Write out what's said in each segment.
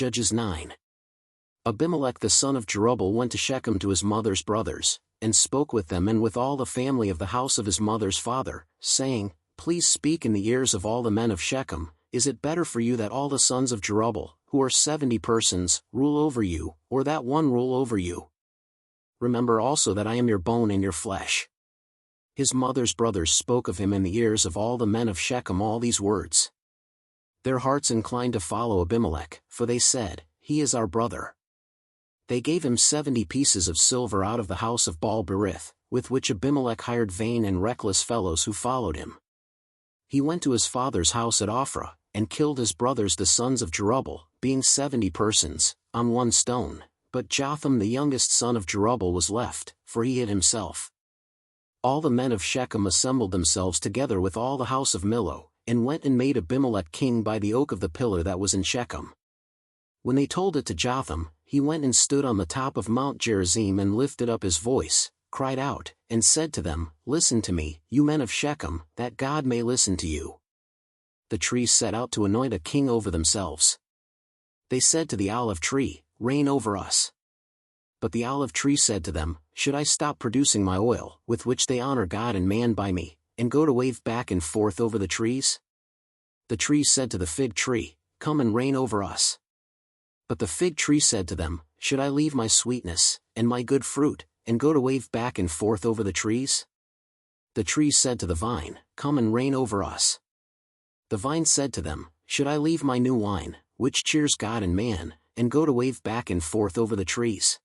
Judges 9. Abimelech the son of Jerubbaal went to Shechem to his mother's brothers, and spoke with them and with all the family of the house of his mother's father, saying, Please speak in the ears of all the men of Shechem, is it better for you that all the sons of Jerubbaal, who are 70 persons, rule over you, or that one rule over you? Remember also that I am your bone and your flesh. His mother's brothers spoke of him in the ears of all the men of Shechem all these words. Their hearts inclined to follow Abimelech, for they said, He is our brother. They gave him 70 pieces of silver out of the house of Baal-berith, with which Abimelech hired vain and reckless fellows who followed him. He went to his father's house at Ophrah, and killed his brothers the sons of Jerubbaal, being 70 persons, on one stone, but Jotham the youngest son of Jerubbaal was left, for he hid himself. All the men of Shechem assembled themselves together with all the house of Millo, and went and made Abimelech king by the oak of the pillar that was in Shechem. When they told it to Jotham, he went and stood on the top of Mount Gerizim and lifted up his voice, cried out, and said to them, Listen to me, you men of Shechem, that God may listen to you. The trees set out to anoint a king over themselves. They said to the olive tree, Reign over us. But the olive tree said to them, Should I stop producing my oil, with which they honor God and man by me, and go to wave back and forth over the trees? The trees said to the fig tree, Come and reign over us. But the fig tree said to them, Should I leave my sweetness, and my good fruit, and go to wave back and forth over the trees? The trees said to the vine, Come and reign over us. The vine said to them, Should I leave my new wine, which cheers God and man, and go to wave back and forth over the trees?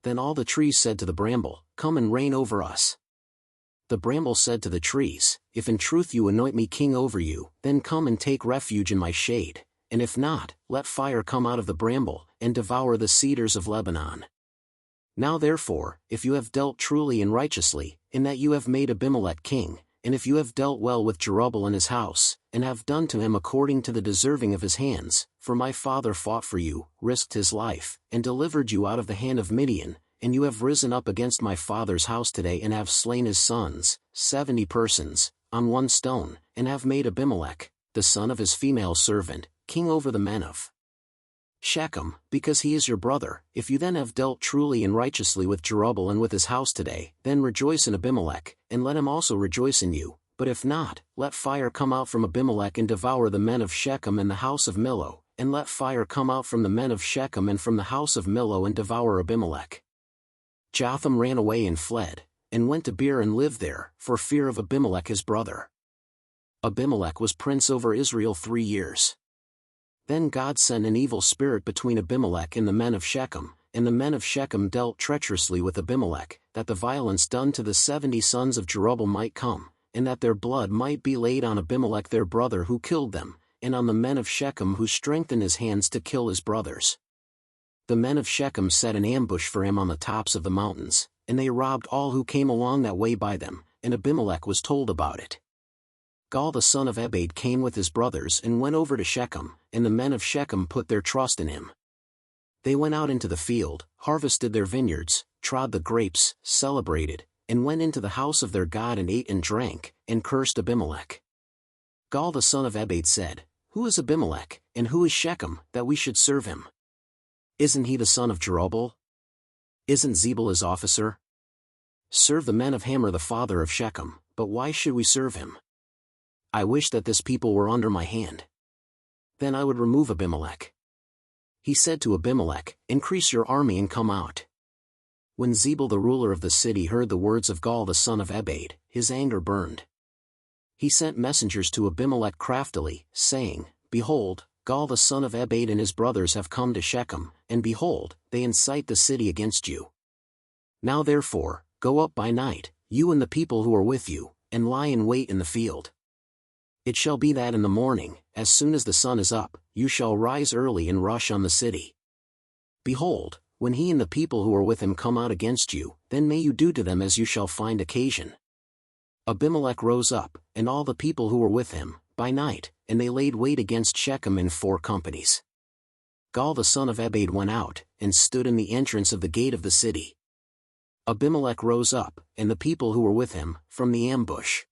Then all the trees said to the bramble, Come and reign over us. The bramble said to the trees, If in truth you anoint me king over you, then come and take refuge in my shade, and if not, let fire come out of the bramble, and devour the cedars of Lebanon. Now therefore, if you have dealt truly and righteously, in that you have made Abimelech king, and if you have dealt well with Jerubbaal and his house, and have done to him according to the deserving of his hands, for my father fought for you, risked his life, and delivered you out of the hand of Midian, and you have risen up against my father's house today and have slain his sons, 70 persons, on one stone, and have made Abimelech, the son of his female servant, king over the men of Shechem, because he is your brother. If you then have dealt truly and righteously with Jerubbaal and with his house today, then rejoice in Abimelech, and let him also rejoice in you. But if not, let fire come out from Abimelech and devour the men of Shechem and the house of Millo, and let fire come out from the men of Shechem and from the house of Millo and devour Abimelech. Jotham ran away and fled, and went to Beer and lived there, for fear of Abimelech his brother. Abimelech was prince over Israel 3 years. Then God sent an evil spirit between Abimelech and the men of Shechem, and the men of Shechem dealt treacherously with Abimelech, that the violence done to the 70 sons of Jerubbaal might come, and that their blood might be laid on Abimelech their brother who killed them, and on the men of Shechem who strengthened his hands to kill his brothers. The men of Shechem set an ambush for him on the tops of the mountains, and they robbed all who came along that way by them, and Abimelech was told about it. Gaal the son of Ebed came with his brothers and went over to Shechem, and the men of Shechem put their trust in him. They went out into the field, harvested their vineyards, trod the grapes, celebrated, and went into the house of their God and ate and drank, and cursed Abimelech. Gaal the son of Ebed said, Who is Abimelech, and who is Shechem, that we should serve him? Isn't he the son of Jerubbaal? Isn't Zebul his officer? Serve the men of Hamor the father of Shechem, but why should we serve him? I wish that this people were under my hand. Then I would remove Abimelech. He said to Abimelech, Increase your army and come out. When Zebul the ruler of the city heard the words of Gaal the son of Ebed, his anger burned. He sent messengers to Abimelech craftily, saying, Behold, Gaal the son of Ebed and his brothers have come to Shechem, and behold, they incite the city against you. Now therefore, go up by night, you and the people who are with you, and lie in wait in the field. It shall be that in the morning, as soon as the sun is up, you shall rise early and rush on the city. Behold, when he and the people who are with him come out against you, then may you do to them as you shall find occasion. Abimelech rose up, and all the people who were with him, by night, and they laid wait against Shechem in 4 companies. Gaal the son of Ebed went out, and stood in the entrance of the gate of the city. Abimelech rose up, and the people who were with him, from the ambush.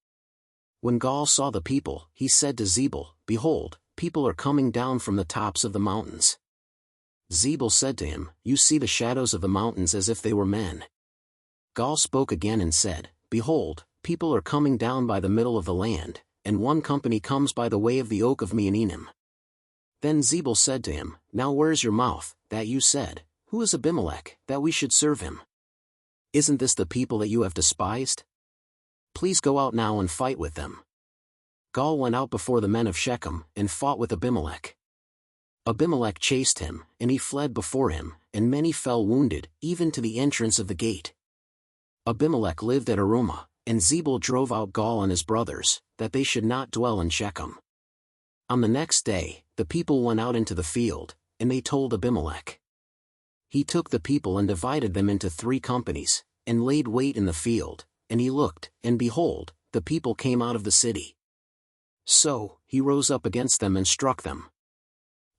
When Gaal saw the people, he said to Zebul, Behold, people are coming down from the tops of the mountains. Zebul said to him, You see the shadows of the mountains as if they were men. Gaal spoke again and said, Behold, people are coming down by the middle of the land, and one company comes by the way of the oak of Meonenim. Then Zebul said to him, Now where's your mouth, that you said, Who is Abimelech, that we should serve him? Isn't this the people that you have despised? Please go out now and fight with them. Gaal went out before the men of Shechem, and fought with Abimelech. Abimelech chased him, and he fled before him, and many fell wounded, even to the entrance of the gate. Abimelech lived at Arumah, and Zebul drove out Gaal and his brothers, that they should not dwell in Shechem. On the next day, the people went out into the field, and they told Abimelech. He took the people and divided them into 3 companies, and laid wait in the field, and he looked, and behold, the people came out of the city. So, he rose up against them and struck them.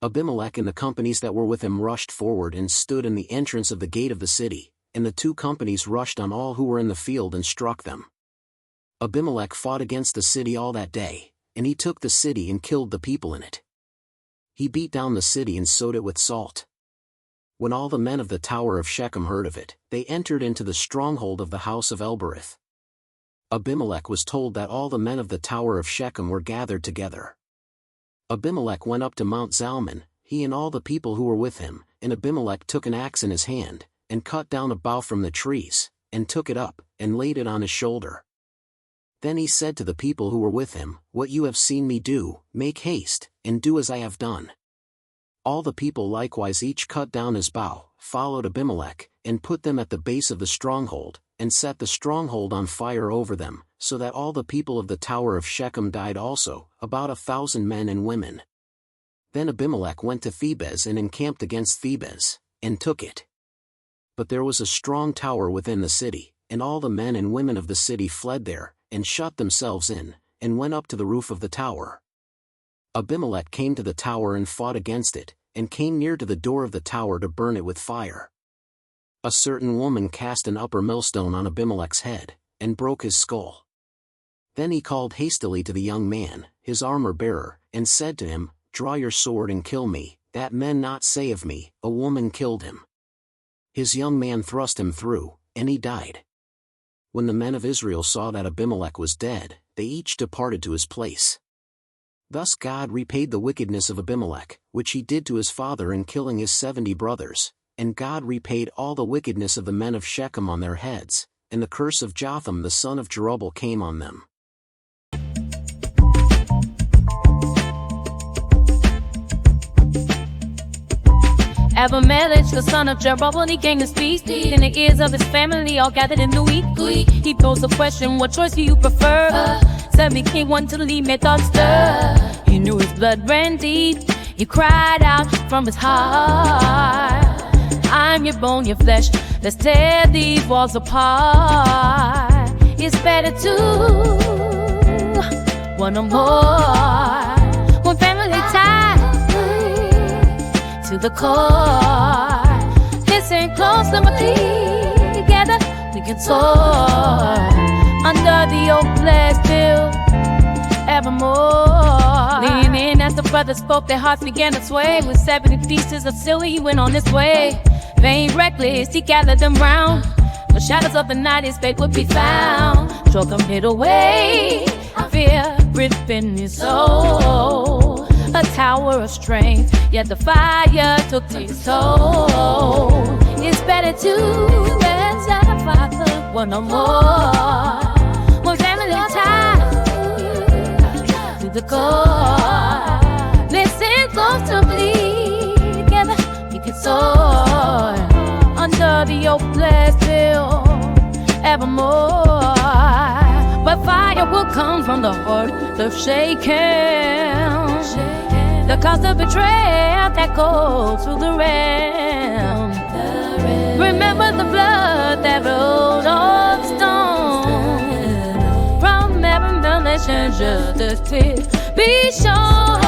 Abimelech and the companies that were with him rushed forward and stood in the entrance of the gate of the city, and the 2 companies rushed on all who were in the field and struck them. Abimelech fought against the city all that day, and he took the city and killed the people in it. He beat down the city and sowed it with salt. When all the men of the tower of Shechem heard of it, they entered into the stronghold of the house of Elbereth. Abimelech was told that all the men of the tower of Shechem were gathered together. Abimelech went up to Mount Zalmon, he and all the people who were with him, and Abimelech took an axe in his hand, and cut down a bough from the trees, and took it up, and laid it on his shoulder. Then he said to the people who were with him, What you have seen me do, make haste, and do as I have done. All the people likewise each cut down his bough, followed Abimelech, and put them at the base of the stronghold, and set the stronghold on fire over them, so that all the people of the tower of Shechem died also, about 1,000 men and women. Then Abimelech went to Thebez and encamped against Thebez, and took it. But there was a strong tower within the city, and all the men and women of the city fled there, and shut themselves in, and went up to the roof of the tower. Abimelech came to the tower and fought against it, and came near to the door of the tower to burn it with fire. A certain woman cast an upper millstone on Abimelech's head, and broke his skull. Then he called hastily to the young man, his armor-bearer, and said to him, Draw your sword and kill me, that men not say of me, A woman killed him. His young man thrust him through, and he died. When the men of Israel saw that Abimelech was dead, they each departed to his place. Thus God repaid the wickedness of Abimelech, which he did to his father in killing his 70 brothers, and God repaid all the wickedness of the men of Shechem on their heads, and the curse of Jotham the son of Jerubbaal came on them. Abimelech, the son of Jerubbaal, he came to speak in the ears of his family, all gathered in the week. He posed a question, what choice do you prefer? Said me king, one to leave me thoughts stir. He knew his blood ran deep. He cried out from his heart, I'm your bone, your flesh, let's tear these walls apart. It's better to one or more, one family tied to the core. Listen close, let me plead. Together we can soar under the oak blessed bill evermore. Leaning in as the brothers spoke, their hearts began to sway. With 70 pieces of silver he went on his way. Vain, reckless, he gathered them round. The shadows of the night his fate would be found. Struck him hid away, fear gripping his soul. A tower of strength, yet the fire took his soul. It's better to sacrifice one or more, one family tied to the core. Listen close to me, together we can soar under the oak blessed hill evermore. But fire will come from the heart of shaking. The cost of betrayal that goes through the realm. Remember the blood that rolled off stone from Abimelech and justice be shown.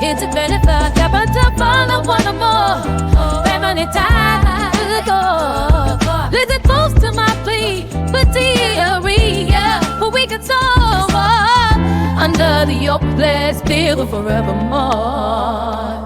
It's a benefit, capital follow one or more. Family tied to the core. Listen close to my plea, but for we can soar under the oak blessed field forevermore.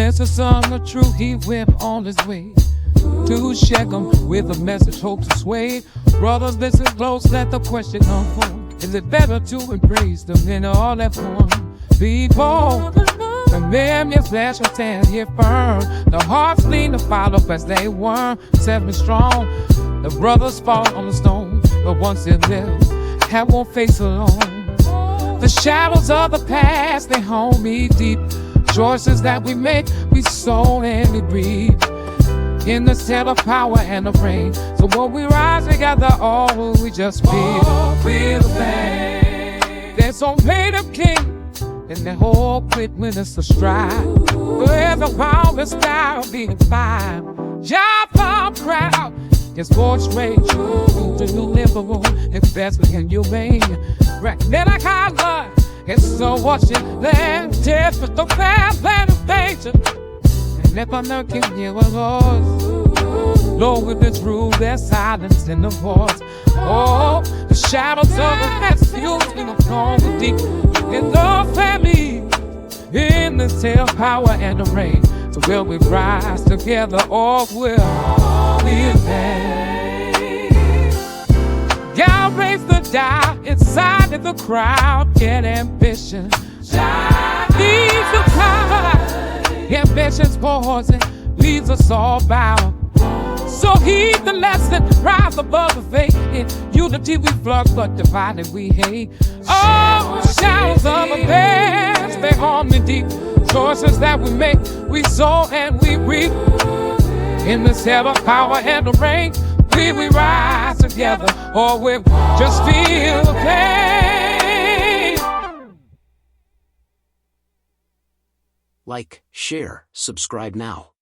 Since the son of truth, he went on his way to Shechem with a message, hope to sway. Brothers, listen close, let the question unfold. Is it better to embrace the men all that form? People, the men, your flesh will stand here firm. The hearts lean to follow as they were, seven strong. The brothers fall on the stone, but once they live, have one face alone. The shadows of the past, they haunt me deep. Choices that we make, we sow and we breathe. In the set of power and the rain. So when we rise together, oh, we just feel the pain. There's so made of king, and the whole quit when it's a stride. Where's the power style being fine? Job farm crowd, his voice rage. To new liberal, it's best in your vein. Right, then I can't lie. It's so watching land, death with the bad plan of nature. And if I'm not giving you a voice, Lord, with this rule, there's silence in the voice. Oh, the shadows of the past fueling a strong deep in the family, in the tail power and the rain. So will we rise together or will we pay? God raise the die inside of the crowd. Get ambition, leads to power. Ambition's poison leaves us all bound. So heed the lesson, rise above the faith. In unity we flock, but divided we hate. Oh, shadows of the past, they haunt me deep. Choices that we make, we sow and we reap. In the set of power and the rain, we rise together, or we just feel the pain. Like, share, subscribe now.